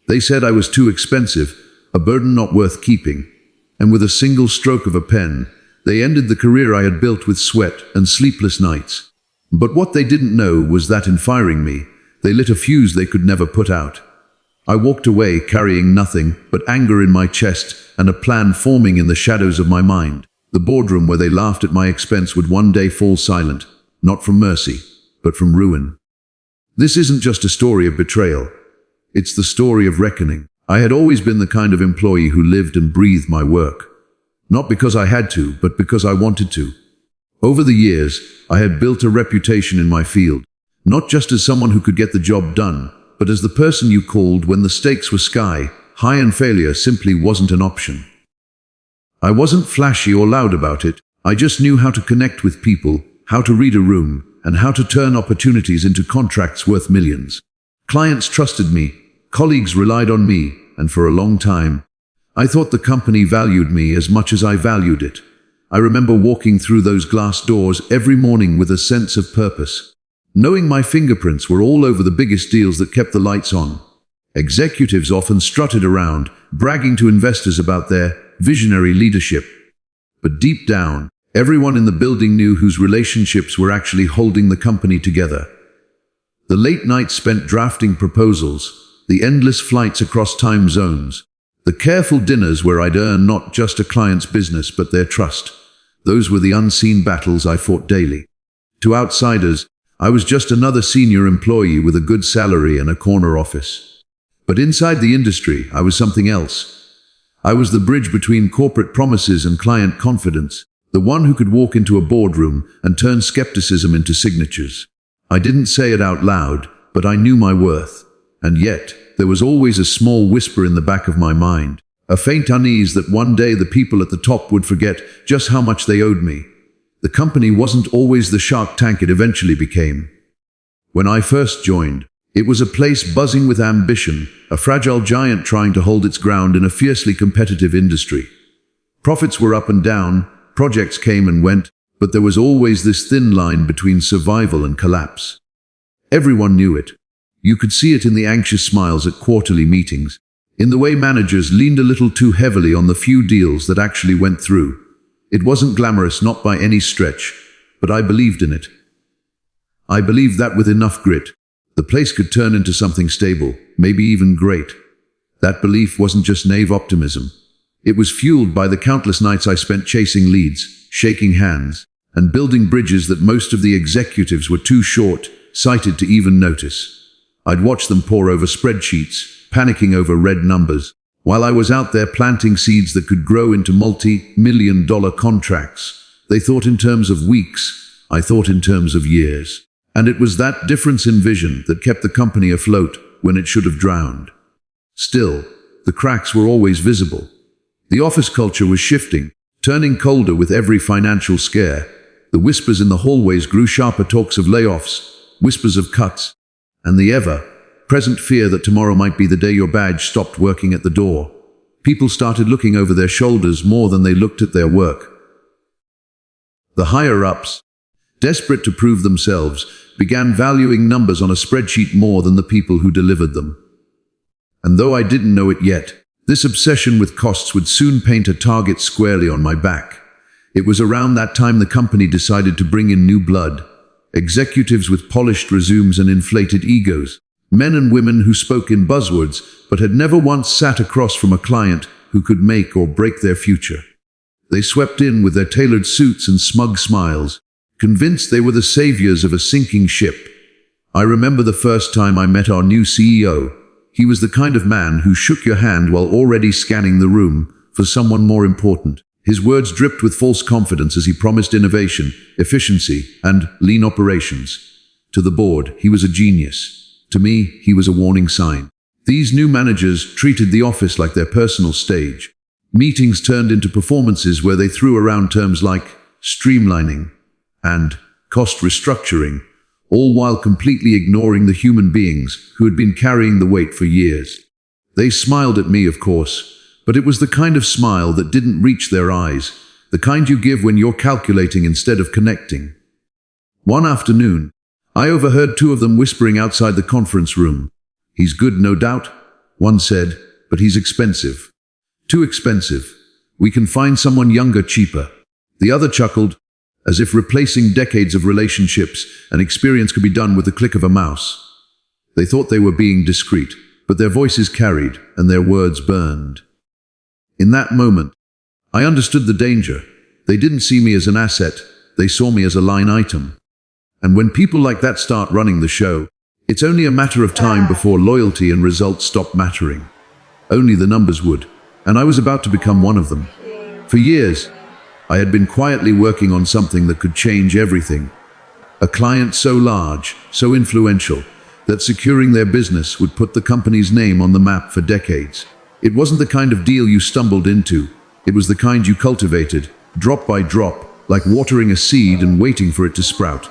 They said I was too expensive, a burden not worth keeping, and with a single stroke of a pen, they ended the career I had built with sweat and sleepless nights. But what they didn't know was that in firing me, they lit a fuse they could never put out. I walked away carrying nothing but anger in my chest and a plan forming in the shadows of my mind. The boardroom where they laughed at my expense would one day fall silent, not from mercy, but from ruin. This isn't just a story of betrayal. It's the story of reckoning. I had always been the kind of employee who lived and breathed my work. Not because I had to, but because I wanted to. Over the years, I had built a reputation in my field, not just as someone who could get the job done, but as the person you called when the stakes were sky high and failure simply wasn't an option. I wasn't flashy or loud about it. I just knew how to connect with people, how to read a room, and how to turn opportunities into contracts worth millions. Clients trusted me, colleagues relied on me, and for a long time, I thought the company valued me as much as I valued it. I remember walking through those glass doors every morning with a sense of purpose, knowing my fingerprints were all over the biggest deals that kept the lights on. Executives often strutted around, bragging to investors about their visionary leadership. But deep down, everyone in the building knew whose relationships were actually holding the company together. The late nights spent drafting proposals, the endless flights across time zones, the careful dinners where I'd earn not just a client's business but their trust. Those were the unseen battles I fought daily. To outsiders, I was just another senior employee with a good salary and a corner office. But inside the industry, I was something else. I was the bridge between corporate promises and client confidence, the one who could walk into a boardroom and turn skepticism into signatures. I didn't say it out loud, but I knew my worth. And yet, there was always a small whisper in the back of my mind, a faint unease that one day the people at the top would forget just how much they owed me. The company wasn't always the Shark Tank it eventually became. When I first joined, it was a place buzzing with ambition, a fragile giant trying to hold its ground in a fiercely competitive industry. Profits were up and down, projects came and went, but there was always this thin line between survival and collapse. Everyone knew it. You could see it in the anxious smiles at quarterly meetings, in the way managers leaned a little too heavily on the few deals that actually went through. It wasn't glamorous, not by any stretch, but I believed in it. I believed that with enough grit, the place could turn into something stable, maybe even great. That belief wasn't just naive optimism. It was fueled by the countless nights I spent chasing leads, shaking hands, and building bridges that most of the executives were too short-sighted to even notice. I'd watch them pore over spreadsheets, panicking over red numbers, while I was out there planting seeds that could grow into multi-million-dollar contracts. They thought in terms of weeks, I thought in terms of years. And it was that difference in vision that kept the company afloat when it should have drowned. Still, the cracks were always visible. The office culture was shifting, turning colder with every financial scare. The whispers in the hallways grew sharper, talks of layoffs, whispers of cuts, and the ever-present fear that tomorrow might be the day your badge stopped working at the door. People started looking over their shoulders more than they looked at their work. The higher-ups, desperate to prove themselves, began valuing numbers on a spreadsheet more than the people who delivered them. And though I didn't know it yet, this obsession with costs would soon paint a target squarely on my back. It was around that time the company decided to bring in new blood, executives with polished resumes and inflated egos, men and women who spoke in buzzwords but had never once sat across from a client who could make or break their future. They swept in with their tailored suits and smug smiles, convinced they were the saviors of a sinking ship. I remember the first time I met our new CEO. He was the kind of man who shook your hand while already scanning the room for someone more important. His words dripped with false confidence as he promised innovation, efficiency, and lean operations. To the board, he was a genius. To me, he was a warning sign. These new managers treated the office like their personal stage. Meetings turned into performances where they threw around terms like streamlining and cost restructuring, all while completely ignoring the human beings who had been carrying the weight for years. They smiled at me, of course, but it was the kind of smile that didn't reach their eyes, the kind you give when you're calculating instead of connecting. One afternoon, I overheard two of them whispering outside the conference room. "He's good, no doubt. One said, "But he's expensive." "Too expensive. We can find someone younger cheaper." The other chuckled, as if replacing decades of relationships and experience could be done with the click of a mouse. They thought they were being discreet, but their voices carried and their words burned. In that moment, I understood the danger. They didn't see me as an asset, they saw me as a line item. And when people like that start running the show, it's only a matter of time before loyalty and results stop mattering. Only the numbers would, and I was about to become one of them. For years, I had been quietly working on something that could change everything. A client so large, so influential, that securing their business would put the company's name on the map for decades. It wasn't the kind of deal you stumbled into. It was the kind you cultivated, drop by drop, like watering a seed and waiting for it to sprout.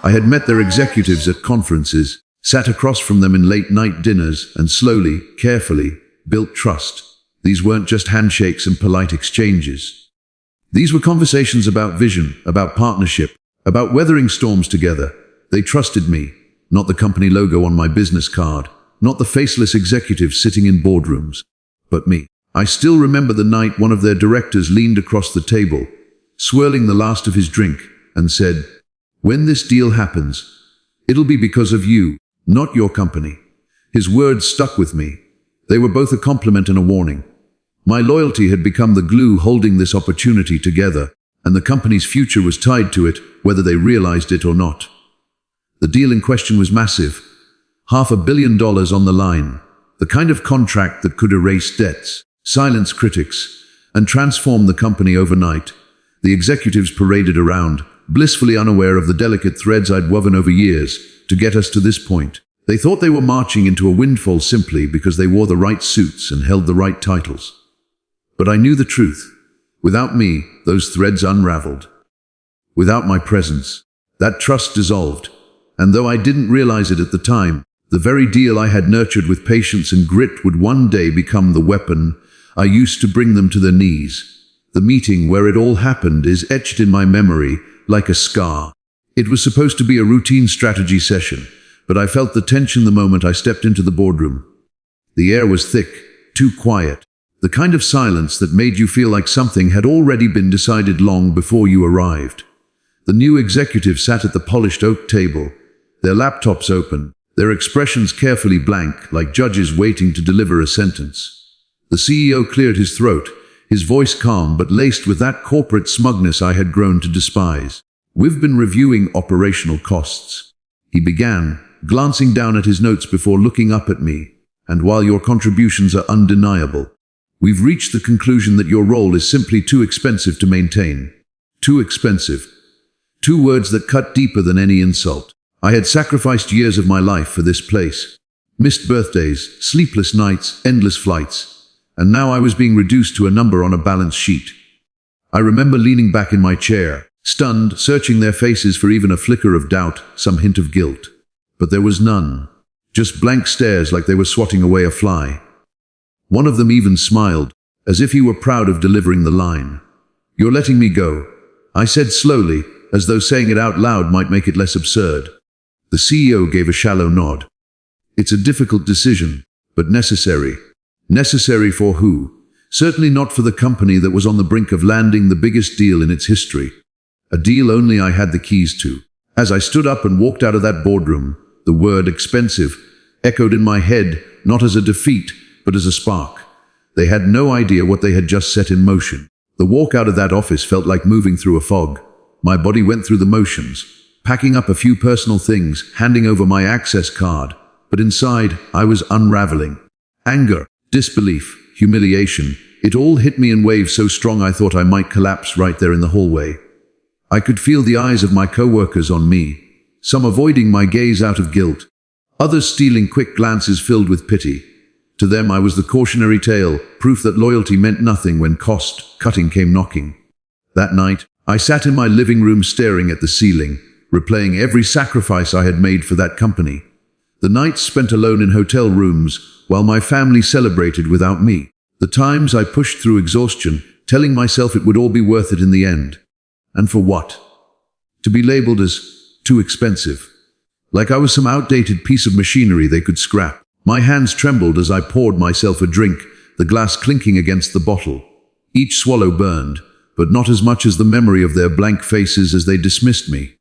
I had met their executives at conferences, sat across from them in late-night dinners, and slowly, carefully, built trust. These weren't just handshakes and polite exchanges. These were conversations about vision, about partnership, about weathering storms together. They trusted me, not the company logo on my business card, not the faceless executives sitting in boardrooms, but me. I still remember the night one of their directors leaned across the table, swirling the last of his drink, and said, "When this deal happens, it'll be because of you, not your company." His words stuck with me. They were both a compliment and a warning. My loyalty had become the glue holding this opportunity together, and the company's future was tied to it, whether they realized it or not. The deal in question was massive. $500 million on the line. The kind of contract that could erase debts, silence critics, and transform the company overnight. The executives paraded around, blissfully unaware of the delicate threads I'd woven over years to get us to this point. They thought they were marching into a windfall simply because they wore the right suits and held the right titles. But I knew the truth. Without me, those threads unraveled. Without my presence, that trust dissolved. And though I didn't realize it at the time, the very deal I had nurtured with patience and grit would one day become the weapon I used to bring them to their knees. The meeting where it all happened is etched in my memory like a scar. It was supposed to be a routine strategy session, but I felt the tension the moment I stepped into the boardroom. The air was thick, too quiet, the kind of silence that made you feel like something had already been decided long before you arrived. The new executive sat at the polished oak table, their laptops open, their expressions carefully blank, like judges waiting to deliver a sentence. The CEO cleared his throat, his voice calm but laced with that corporate smugness I had grown to despise. "We've been reviewing operational costs," he began, glancing down at his notes before looking up at me. "And while your contributions are undeniable, we've reached the conclusion that your role is simply too expensive to maintain." Too expensive. Two words that cut deeper than any insult. I had sacrificed years of my life for this place. Missed birthdays, sleepless nights, endless flights. And now I was being reduced to a number on a balance sheet. I remember leaning back in my chair, stunned, searching their faces for even a flicker of doubt, some hint of guilt. But there was none. Just blank stares like they were swatting away a fly. One of them even smiled, as if he were proud of delivering the line. "You're letting me go," I said slowly, as though saying it out loud might make it less absurd. The CEO gave a shallow nod. "It's a difficult decision, but necessary." Necessary for who? Certainly not for the company that was on the brink of landing the biggest deal in its history. A deal only I had the keys to. As I stood up and walked out of that boardroom, the word expensive echoed in my head, not as a defeat, but as a spark. They had no idea what they had just set in motion. The walk out of that office felt like moving through a fog. My body went through the motions, packing up a few personal things, handing over my access card. But inside, I was unraveling. Anger, disbelief, humiliation, it all hit me in waves so strong I thought I might collapse right there in the hallway. I could feel the eyes of my co-workers on me, some avoiding my gaze out of guilt, others stealing quick glances filled with pity. To them I was the cautionary tale, proof that loyalty meant nothing when cost-cutting came knocking. That night, I sat in my living room staring at the ceiling, replaying every sacrifice I had made for that company. The nights spent alone in hotel rooms, while my family celebrated without me. The times I pushed through exhaustion, telling myself it would all be worth it in the end. And for what? To be labeled as too expensive. Like I was some outdated piece of machinery they could scrap. My hands trembled as I poured myself a drink, the glass clinking against the bottle. Each swallow burned, but not as much as the memory of their blank faces as they dismissed me.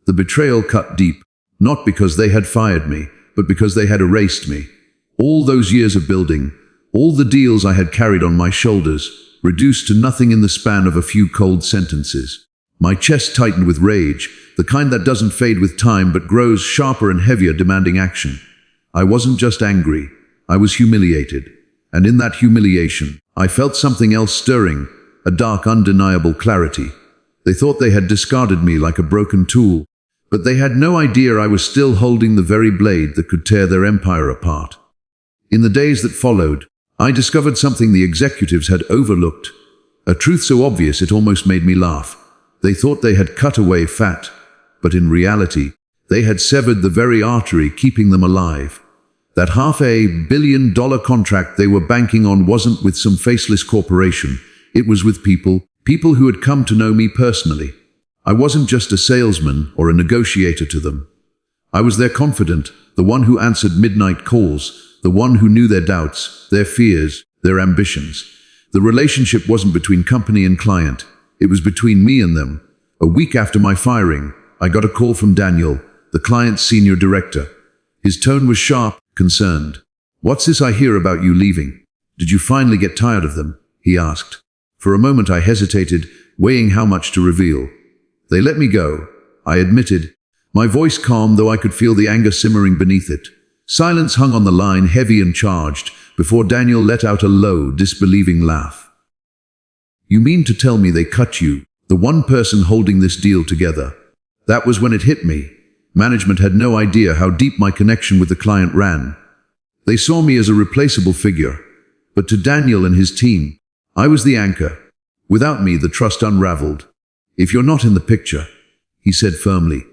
The betrayal cut deep, not because they had fired me, but because they had erased me. All those years of building, all the deals I had carried on my shoulders, reduced to nothing in the span of a few cold sentences. My chest tightened with rage, the kind that doesn't fade with time but grows sharper and heavier, demanding action. I wasn't just angry, I was humiliated. And in that humiliation, I felt something else stirring, a dark, undeniable clarity. They thought they had discarded me like a broken tool, but they had no idea I was still holding the very blade that could tear their empire apart. In the days that followed, I discovered something the executives had overlooked, a truth so obvious it almost made me laugh. They thought they had cut away fat, but in reality, they had severed the very artery keeping them alive. That $500 million contract they were banking on wasn't with some faceless corporation. It was with people who had come to know me personally. I wasn't just a salesman or a negotiator to them. I was their confidant, the one who answered midnight calls, the one who knew their doubts, their fears, their ambitions. The relationship wasn't between company and client. It was between me and them. A week after my firing, I got a call from Daniel, the client's senior director. His tone was sharp, concerned. "What's this I hear about you leaving? Did you finally get tired of them?" he asked. For a moment I hesitated, weighing how much to reveal. "They let me go," I admitted, my voice calm though I could feel the anger simmering beneath it. Silence hung on the line, heavy and charged, before Daniel let out a low, disbelieving laugh. "You mean to tell me they cut you, the one person holding this deal together?" That was when it hit me. Management had no idea how deep my connection with the client ran. They saw me as a replaceable figure, but to Daniel and his team, I was the anchor. Without me, the trust unraveled. "If you're not in the picture," he said firmly,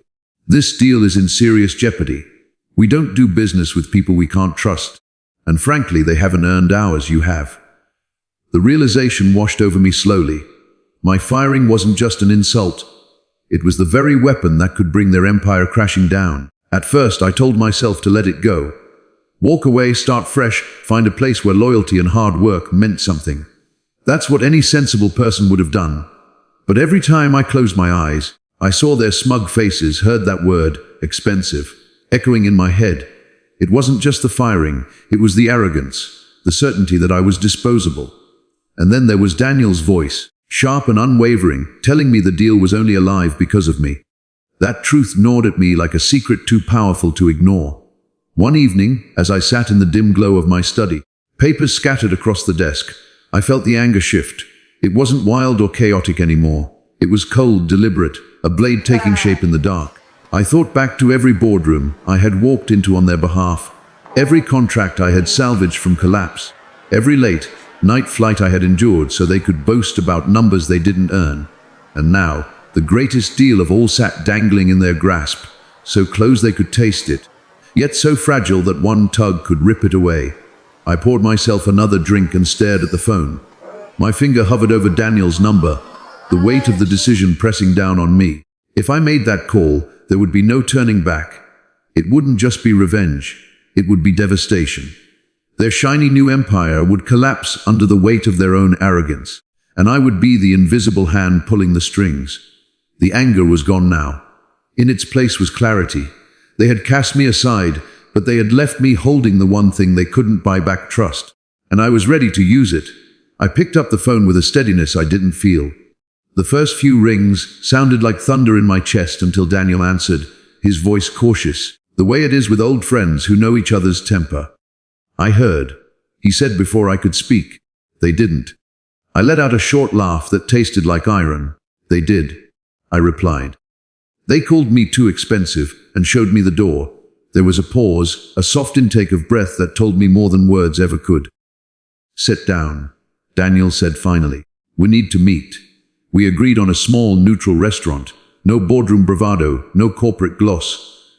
"this deal is in serious jeopardy. We don't do business with people we can't trust, and frankly, they haven't earned ours, you have." The realization washed over me slowly. My firing wasn't just an insult. It was the very weapon that could bring their empire crashing down. At first, I told myself to let it go. Walk away, start fresh, find a place where loyalty and hard work meant something. That's what any sensible person would have done. But every time I closed my eyes, I saw their smug faces, heard that word, expensive, echoing in my head. It wasn't just the firing, it was the arrogance, the certainty that I was disposable. And then there was Daniel's voice, sharp and unwavering, telling me the deal was only alive because of me. That truth gnawed at me like a secret too powerful to ignore. One evening, as I sat in the dim glow of my study, papers scattered across the desk, I felt the anger shift. It wasn't wild or chaotic anymore. It was cold, deliberate, a blade taking shape in the dark. I thought back to every boardroom I had walked into on their behalf, every contract I had salvaged from collapse, every late night flight I had endured so they could boast about numbers they didn't earn. And now, the greatest deal of all sat dangling in their grasp, so close they could taste it, yet so fragile that one tug could rip it away. I poured myself another drink and stared at the phone. My finger hovered over Daniel's number, the weight of the decision pressing down on me. If I made that call, there would be no turning back. It wouldn't just be revenge, it would be devastation. Their shiny new empire would collapse under the weight of their own arrogance, and I would be the invisible hand pulling the strings. The anger was gone now. In its place was clarity. They had cast me aside, but they had left me holding the one thing they couldn't buy back: trust. And I was ready to use it. I picked up the phone with a steadiness I didn't feel. The first few rings sounded like thunder in my chest until Daniel answered, his voice cautious, the way it is with old friends who know each other's temper. "I heard," he said before I could speak. "They didn't." I let out a short laugh that tasted like iron. "They did," I replied. "They called me too expensive and showed me the door." There was a pause, a soft intake of breath that told me more than words ever could. "Sit down," Daniel said finally. "We need to meet." We agreed on a small, neutral restaurant. No boardroom bravado, no corporate gloss,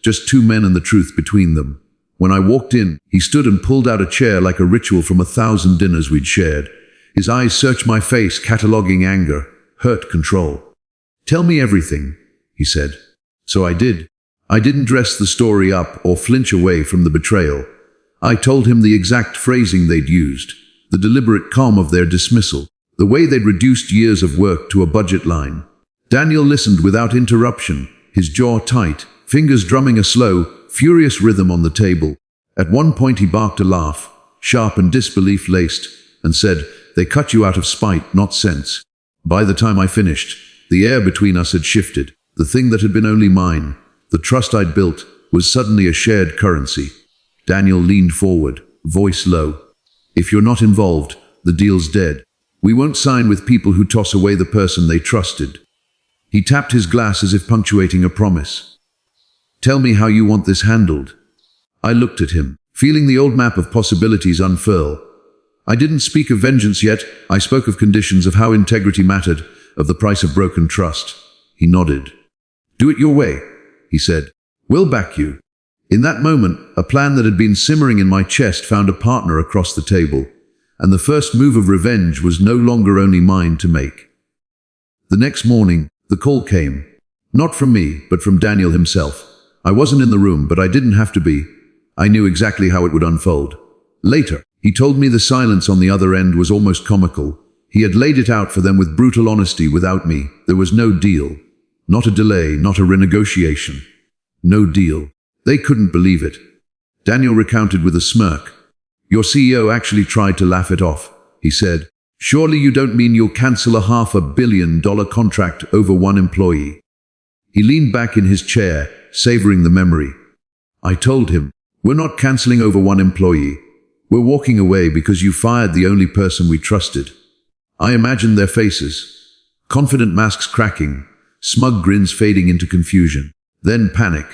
just two men and the truth between them. When I walked in, he stood and pulled out a chair like a ritual from 1,000 dinners we'd shared. His eyes searched my face, cataloging anger, hurt, control. "Tell me everything," he said. So I did. I didn't dress the story up or flinch away from the betrayal. I told him the exact phrasing they'd used, the deliberate calm of their dismissal, the way they'd reduced years of work to a budget line. Daniel listened without interruption, his jaw tight, fingers drumming a slow, furious rhythm on the table. At one point he barked a laugh, sharp and disbelief-laced, and said, "They cut you out of spite, not sense." By the time I finished, the air between us had shifted. The thing that had been only mine, the trust I'd built, was suddenly a shared currency. Daniel leaned forward, voice low. "If you're not involved, the deal's dead. We won't sign with people who toss away the person they trusted." He tapped his glass as if punctuating a promise. "Tell me how you want this handled." I looked at him, feeling the old map of possibilities unfurl. I didn't speak of vengeance yet. I spoke of conditions, of how integrity mattered, of the price of broken trust. He nodded. "Do it your way," he said. "We'll back you." In that moment, a plan that had been simmering in my chest found a partner across the table, and the first move of revenge was no longer only mine to make. The next morning, the call came. Not from me, but from Daniel himself. I wasn't in the room, but I didn't have to be. I knew exactly how it would unfold. Later, he told me the silence on the other end was almost comical. He had laid it out for them with brutal honesty without me. There was no deal. Not a delay, not a renegotiation. No deal. They couldn't believe it. Daniel recounted with a smirk. "Your CEO actually tried to laugh it off," he said. "Surely you don't mean you'll cancel a $500 million contract over one employee?" He leaned back in his chair, savoring the memory. I told him, "We're not canceling over one employee. We're walking away because you fired the only person we trusted." I imagined their faces. Confident masks cracking, smug grins fading into confusion. Then panic.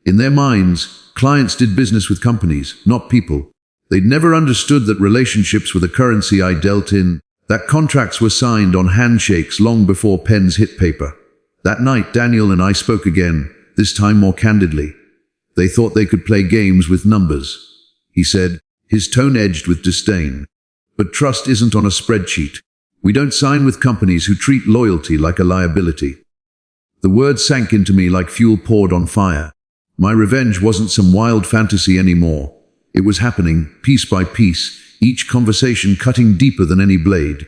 In their minds, clients did business with companies, not people. They'd never understood that relationships were the currency I dealt in, that contracts were signed on handshakes long before pens hit paper. That night, Daniel and I spoke again, this time more candidly. They thought they could play games with numbers, he said, his tone edged with disdain. But trust isn't on a spreadsheet. We don't sign with companies who treat loyalty like a liability. The words sank into me like fuel poured on fire. My revenge wasn't some wild fantasy anymore. It was happening, piece by piece, each conversation cutting deeper than any blade.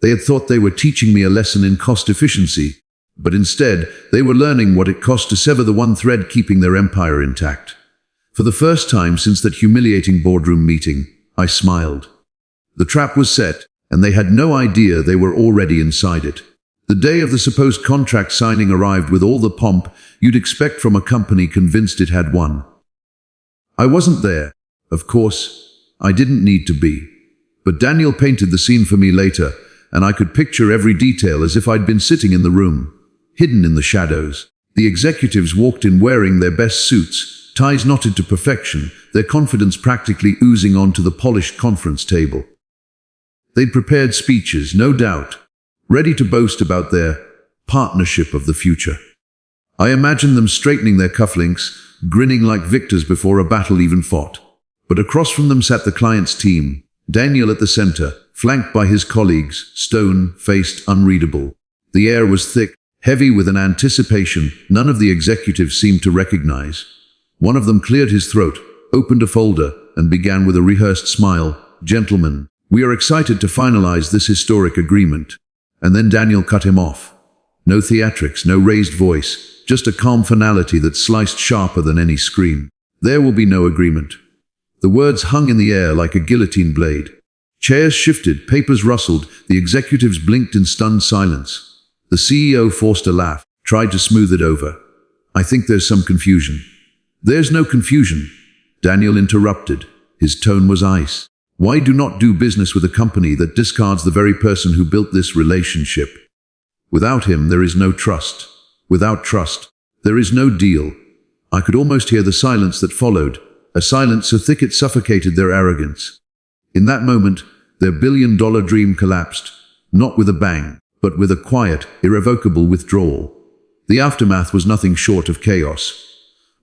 They had thought they were teaching me a lesson in cost efficiency, but instead, they were learning what it cost to sever the one thread keeping their empire intact. For the first time since that humiliating boardroom meeting, I smiled. The trap was set, and they had no idea they were already inside it. The day of the supposed contract signing arrived with all the pomp you'd expect from a company convinced it had won. I wasn't there. Of course, I didn't need to be. But Daniel painted the scene for me later, and I could picture every detail as if I'd been sitting in the room, hidden in the shadows. The executives walked in wearing their best suits, ties knotted to perfection, their confidence practically oozing onto the polished conference table. They'd prepared speeches, no doubt, ready to boast about their partnership of the future. I imagined them straightening their cufflinks, grinning like victors before a battle even fought. But across from them sat the client's team, Daniel at the center, flanked by his colleagues, stone-faced, unreadable. The air was thick, heavy with an anticipation none of the executives seemed to recognize. One of them cleared his throat, opened a folder, and began with a rehearsed smile, "Gentlemen, we are excited to finalize this historic agreement." And then Daniel cut him off. No theatrics, no raised voice, just a calm finality that sliced sharper than any scream. "There will be no agreement." The words hung in the air like a guillotine blade. Chairs shifted, papers rustled, the executives blinked in stunned silence. The CEO forced a laugh, tried to smooth it over. "I think there's some confusion." "There's no confusion," Daniel interrupted. His tone was ice. "Why do not do business with a company that discards the very person who built this relationship? Without him, there is no trust. Without trust, there is no deal." I could almost hear the silence that followed, a silence so thick it suffocated their arrogance. In that moment, their billion-dollar dream collapsed, not with a bang, but with a quiet, irrevocable withdrawal. The aftermath was nothing short of chaos.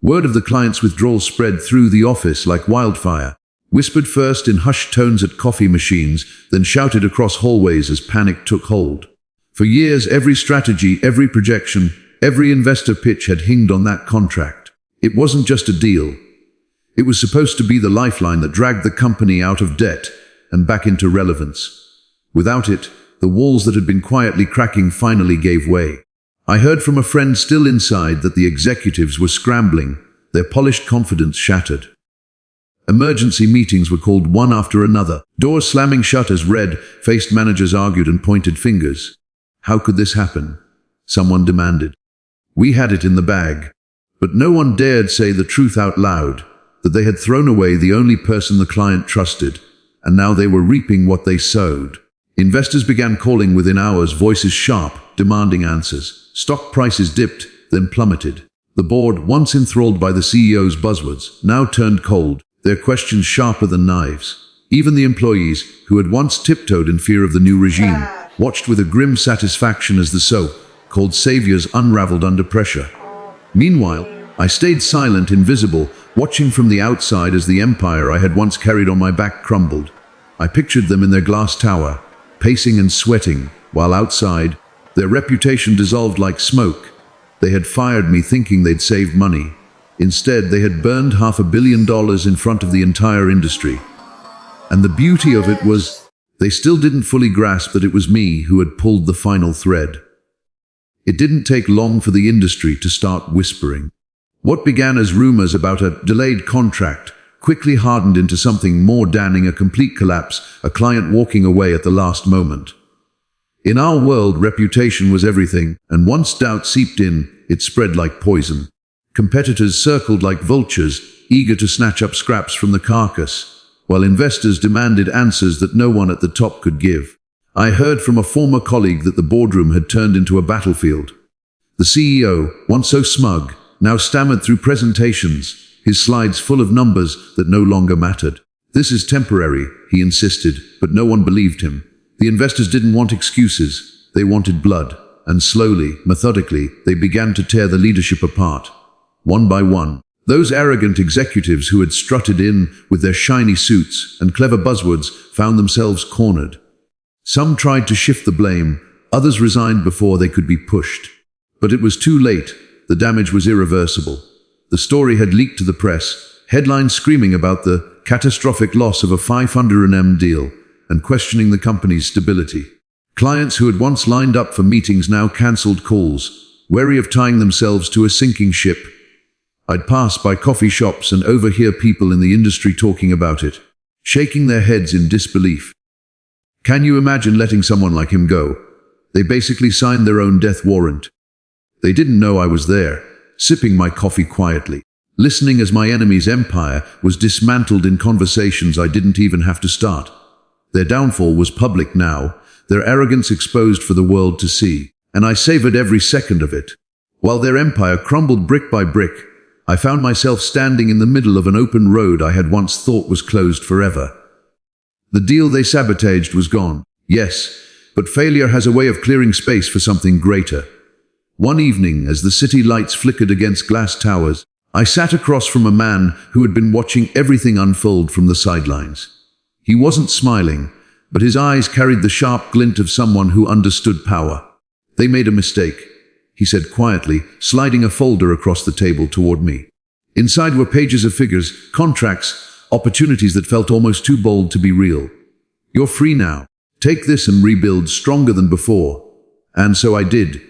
Word of the client's withdrawal spread through the office like wildfire, whispered first in hushed tones at coffee machines, then shouted across hallways as panic took hold. For years, every strategy, every projection, every investor pitch had hinged on that contract. It wasn't just a deal. It was supposed to be the lifeline that dragged the company out of debt and back into relevance. Without it, the walls that had been quietly cracking finally gave way. I heard from a friend still inside that the executives were scrambling, their polished confidence shattered. Emergency meetings were called one after another, doors slamming shut as red-faced managers argued and pointed fingers. How could this happen? Someone demanded. We had it in the bag. But no one dared say the truth out loud, that they had thrown away the only person the client trusted, and now they were reaping what they sowed. Investors began calling within hours, voices sharp, demanding answers. Stock prices dipped, then plummeted. The board, once enthralled by the CEO's buzzwords, now turned cold, their questions sharper than knives. Even the employees, who had once tiptoed in fear of the new regime, watched with a grim satisfaction as the so-called saviors unraveled under pressure. Meanwhile, I stayed silent, invisible, watching from the outside as the empire I had once carried on my back crumbled. I pictured them in their glass tower, pacing and sweating, while outside, their reputation dissolved like smoke. They had fired me thinking they'd saved money. Instead, they had burned $500 million in front of the entire industry. And the beauty of it was, they still didn't fully grasp that it was me who had pulled the final thread. It didn't take long for the industry to start whispering. What began as rumors about a delayed contract quickly hardened into something more damning: a complete collapse, a client walking away at the last moment. In our world, reputation was everything, and once doubt seeped in, it spread like poison. Competitors circled like vultures, eager to snatch up scraps from the carcass, while investors demanded answers that no one at the top could give. I heard from a former colleague that the boardroom had turned into a battlefield. The CEO, once so smug, now stammered through presentations, his slides full of numbers that no longer mattered. This is temporary, he insisted, but no one believed him. The investors didn't want excuses, they wanted blood, and slowly, methodically, they began to tear the leadership apart. One by one, those arrogant executives who had strutted in with their shiny suits and clever buzzwords found themselves cornered. Some tried to shift the blame, others resigned before they could be pushed. But it was too late. The damage was irreversible. The story had leaked to the press, headlines screaming about the catastrophic loss of a $500 million deal and questioning the company's stability. Clients who had once lined up for meetings now cancelled calls, wary of tying themselves to a sinking ship. I'd pass by coffee shops and overhear people in the industry talking about it, shaking their heads in disbelief. Can you imagine letting someone like him go? They basically signed their own death warrant. They didn't know I was there, sipping my coffee quietly, listening as my enemy's empire was dismantled in conversations I didn't even have to start. Their downfall was public now, their arrogance exposed for the world to see, and I savored every second of it. While their empire crumbled brick by brick, I found myself standing in the middle of an open road I had once thought was closed forever. The deal they sabotaged was gone, yes, but failure has a way of clearing space for something greater. One evening, as the city lights flickered against glass towers, I sat across from a man who had been watching everything unfold from the sidelines. He wasn't smiling, but his eyes carried the sharp glint of someone who understood power. They made a mistake, he said quietly, sliding a folder across the table toward me. Inside were pages of figures, contracts, opportunities that felt almost too bold to be real. You're free now. Take this and rebuild stronger than before. And so I did.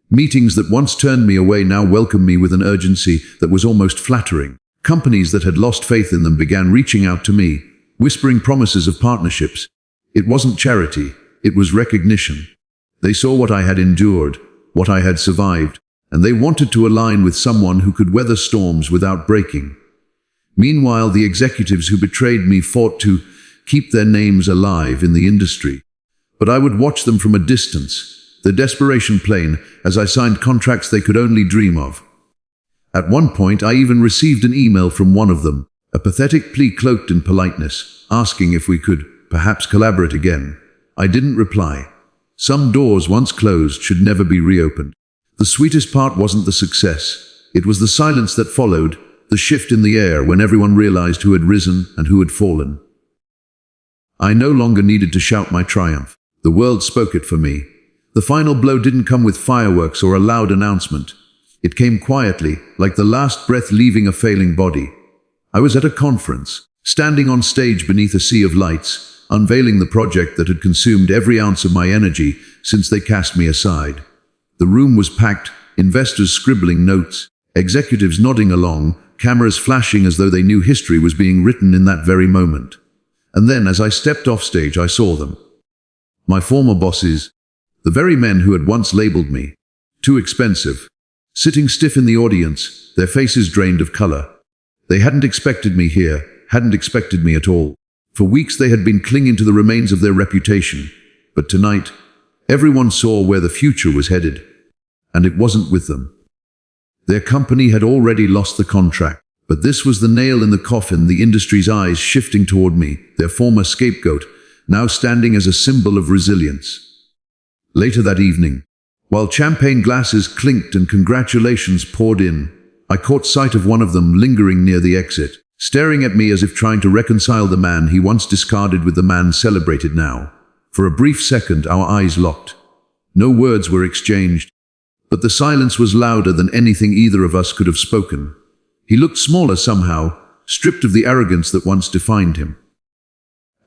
Meetings that once turned me away now welcomed me with an urgency that was almost flattering. Companies that had lost faith in them began reaching out to me, whispering promises of partnerships. It wasn't charity, it was recognition. They saw what I had endured, what I had survived, and they wanted to align with someone who could weather storms without breaking. Meanwhile, the executives who betrayed me fought to keep their names alive in the industry. But I would watch them from a distance, their desperation plain, as I signed contracts they could only dream of. At one point, I even received an email from one of them, a pathetic plea cloaked in politeness, asking if we could perhaps collaborate again. I didn't reply. Some doors once closed should never be reopened. The sweetest part wasn't the success. It was the silence that followed, the shift in the air when everyone realized who had risen and who had fallen. I no longer needed to shout my triumph. The world spoke it for me. The final blow didn't come with fireworks or a loud announcement. It came quietly, like the last breath leaving a failing body. I was at a conference, standing on stage beneath a sea of lights, unveiling the project that had consumed every ounce of my energy since they cast me aside. The room was packed, investors scribbling notes, executives nodding along, cameras flashing as though they knew history was being written in that very moment. And then, as I stepped off stage, I saw them. My former bosses, the very men who had once labeled me too expensive, sitting stiff in the audience, their faces drained of color. They hadn't expected me here, hadn't expected me at all. For weeks they had been clinging to the remains of their reputation, but tonight, everyone saw where the future was headed, and it wasn't with them. Their company had already lost the contract, but this was the nail in the coffin, the industry's eyes shifting toward me, their former scapegoat, now standing as a symbol of resilience. Later that evening, while champagne glasses clinked and congratulations poured in, I caught sight of one of them lingering near the exit, staring at me as if trying to reconcile the man he once discarded with the man celebrated now. For a brief second, our eyes locked. No words were exchanged, but the silence was louder than anything either of us could have spoken. He looked smaller somehow, stripped of the arrogance that once defined him.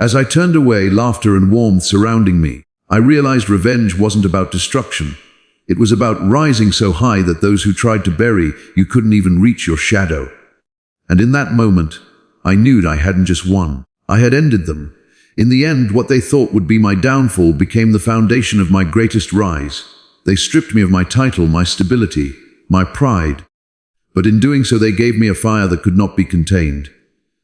As I turned away, laughter and warmth surrounding me, I realized revenge wasn't about destruction. It was about rising so high that those who tried to bury you couldn't even reach your shadow. And in that moment, I knew I hadn't just won. I had ended them. In the end, what they thought would be my downfall became the foundation of my greatest rise. They stripped me of my title, my stability, my pride. But in doing so, they gave me a fire that could not be contained.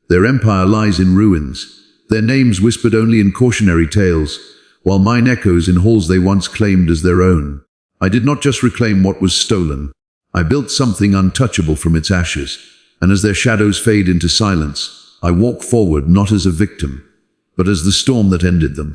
Their empire lies in ruins, their names whispered only in cautionary tales, while mine echoes in halls they once claimed as their own. I did not just reclaim what was stolen. I built something untouchable from its ashes. And as their shadows fade into silence, I walk forward not as a victim, but as the storm that ended them.